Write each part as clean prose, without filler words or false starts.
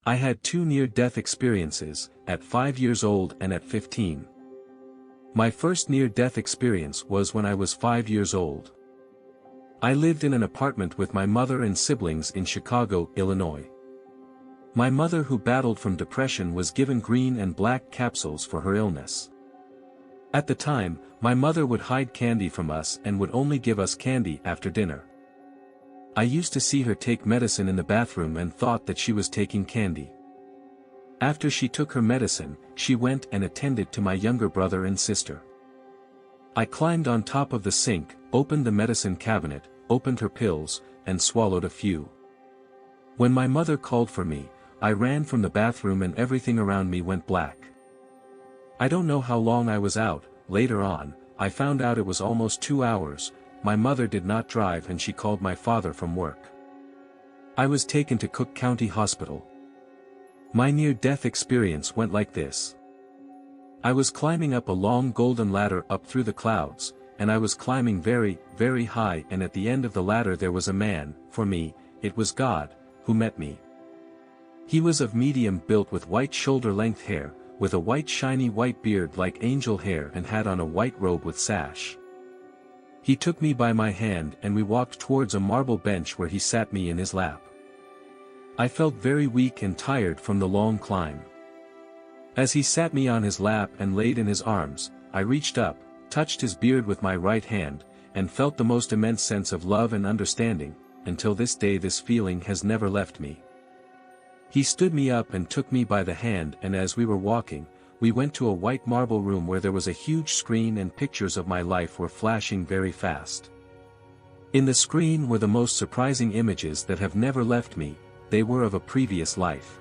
I had two near-death experiences, at 5 years old and at 15. My first near-death experience was when I was 5 years old. I lived in an apartment with my mother and siblings in Chicago, Illinois. My mother, who battled from depression, was given green and black capsules for her illness. At the time, my mother would hide candy from us and would only give us candy after dinner. I used to see her take medicine in the bathroom and thought that she was taking candy. After she took her medicine, she went and attended to my younger brother and sister. I climbed on top of the sink, opened the medicine cabinet, opened her pills, and swallowed a few. When my mother called for me, I ran from the bathroom and everything around me went black. I don't know how long I was out. Later on, I found out it was almost 2 hours. My mother did not drive and she called my father from work. I was taken to Cook County Hospital. My near-death experience went like this. I was climbing up a long golden ladder up through the clouds, and I was climbing very, very high, and at the end of the ladder there was a man. For me, it was God, who met me. He was of medium build with white shoulder-length hair, with a white shiny white beard like angel hair, and had on a white robe with sash. He took me by my hand and we walked towards a marble bench where he sat me in his lap. I felt very weak and tired from the long climb. As he sat me on his lap and laid in his arms, I reached up, touched his beard with my right hand, and felt the most immense sense of love and understanding. Until this day this feeling has never left me. He stood me up and took me by the hand, and as we were walking, we went to a white marble room where there was a huge screen and pictures of my life were flashing very fast. In the screen were the most surprising images that have never left me. They were of a previous life.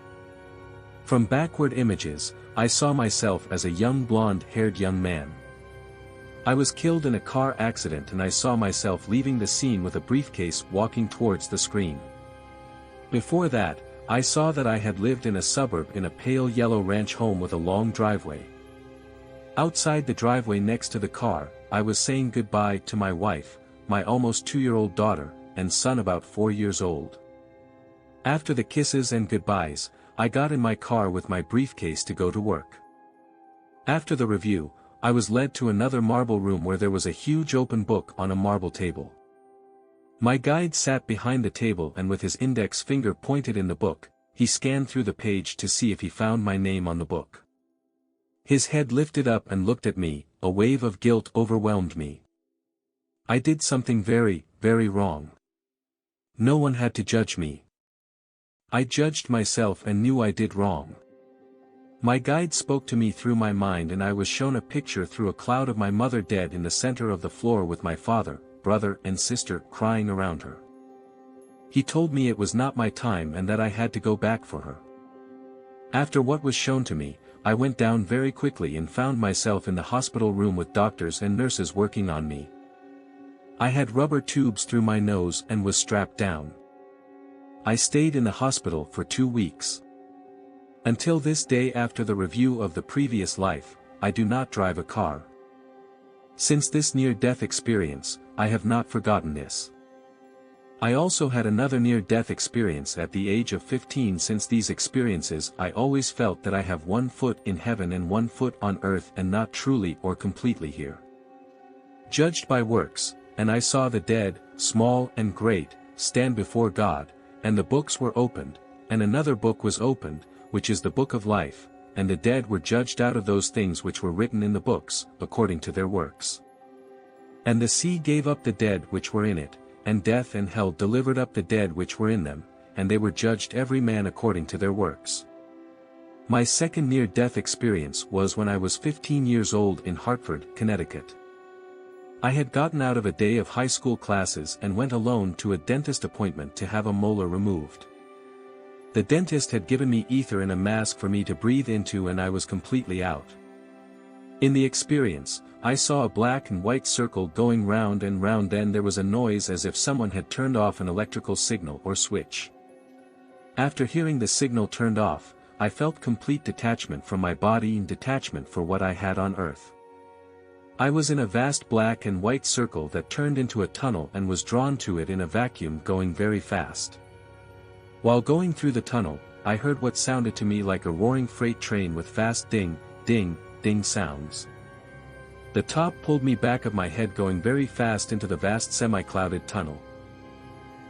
From backward images, I saw myself as a young blonde-haired young man. I was killed in a car accident and I saw myself leaving the scene with a briefcase walking towards the screen. Before that, I saw that I had lived in a suburb in a pale yellow ranch home with a long driveway. Outside the driveway next to the car, I was saying goodbye to my wife, my almost 2-year-old daughter, and son about 4 years old. After the kisses and goodbyes, I got in my car with my briefcase to go to work. After the review, I was led to another marble room where there was a huge open book on a marble table. My guide sat behind the table and with his index finger pointed in the book, he scanned through the page to see if he found my name on the book. His head lifted up and looked at me. A wave of guilt overwhelmed me. I did something very, very wrong. No one had to judge me. I judged myself and knew I did wrong. My guide spoke to me through my mind and I was shown a picture through a cloud of my mother dead in the center of the floor with my father, brother and sister crying around her. He told me it was not my time and that I had to go back for her. After what was shown to me, I went down very quickly and found myself in the hospital room with doctors and nurses working on me. I had rubber tubes through my nose and was strapped down. I stayed in the hospital for 2 weeks. Until this day, after the review of the previous life, I do not drive a car. Since this near-death experience, I have not forgotten this. I also had another near-death experience at the age of 15. Since these experiences, I always felt that I have 1 foot in heaven and 1 foot on earth and not truly or completely here. Judged by works, and I saw the dead, small and great, stand before God, and the books were opened, and another book was opened, which is the book of life, and the dead were judged out of those things which were written in the books, according to their works. And the sea gave up the dead which were in it, and death and hell delivered up the dead which were in them, and they were judged every man according to their works. My second near-death experience was when I was 15 years old in Hartford, Connecticut. I had gotten out of a day of high school classes and went alone to a dentist appointment to have a molar removed. The dentist had given me ether in a mask for me to breathe into and I was completely out. In the experience, I saw a black and white circle going round and round, then there was a noise as if someone had turned off an electrical signal or switch. After hearing the signal turned off, I felt complete detachment from my body and detachment for what I had on earth. I was in a vast black and white circle that turned into a tunnel and was drawn to it in a vacuum going very fast. While going through the tunnel, I heard what sounded to me like a roaring freight train with fast ding, ding, ding sounds. The top pulled me back of my head going very fast into the vast semi-clouded tunnel.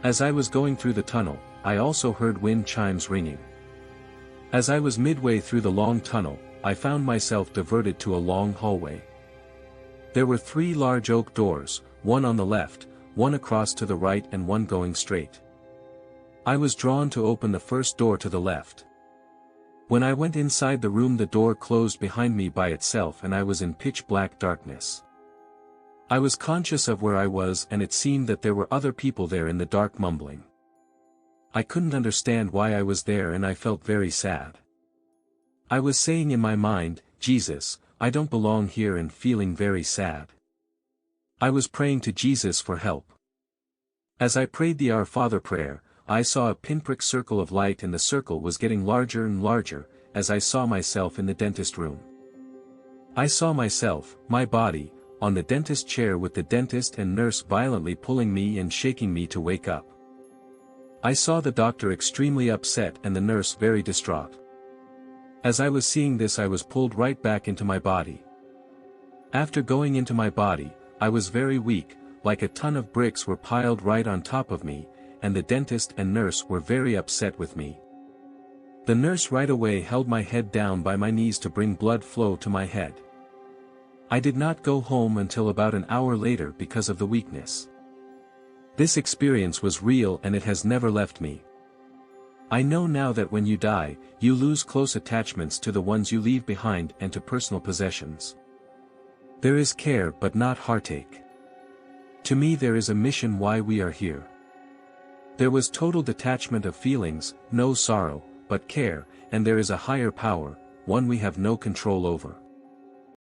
As I was going through the tunnel, I also heard wind chimes ringing. As I was midway through the long tunnel, I found myself diverted to a long hallway. There were 3 large oak doors, one on the left, one across to the right and one going straight. I was drawn to open the first door to the left. When I went inside the room, the door closed behind me by itself and I was in pitch black darkness. I was conscious of where I was and it seemed that there were other people there in the dark mumbling. I couldn't understand why I was there and I felt very sad. I was saying in my mind, Jesus, I don't belong here, and feeling very sad. I was praying to Jesus for help. As I prayed the Our Father prayer, I saw a pinprick circle of light and the circle was getting larger and larger, as I saw myself in the dentist room. I saw myself, my body, on the dentist chair with the dentist and nurse violently pulling me and shaking me to wake up. I saw the doctor extremely upset and the nurse very distraught. As I was seeing this, I was pulled right back into my body. After going into my body, I was very weak, like a ton of bricks were piled right on top of me, and the dentist and nurse were very upset with me. The nurse right away held my head down by my knees to bring blood flow to my head. I did not go home until about an hour later because of the weakness. This experience was real and it has never left me. I know now that when you die, you lose close attachments to the ones you leave behind and to personal possessions. There is care but not heartache. To me there is a mission why we are here. There was total detachment of feelings, no sorrow, but care, and there is a higher power, one we have no control over.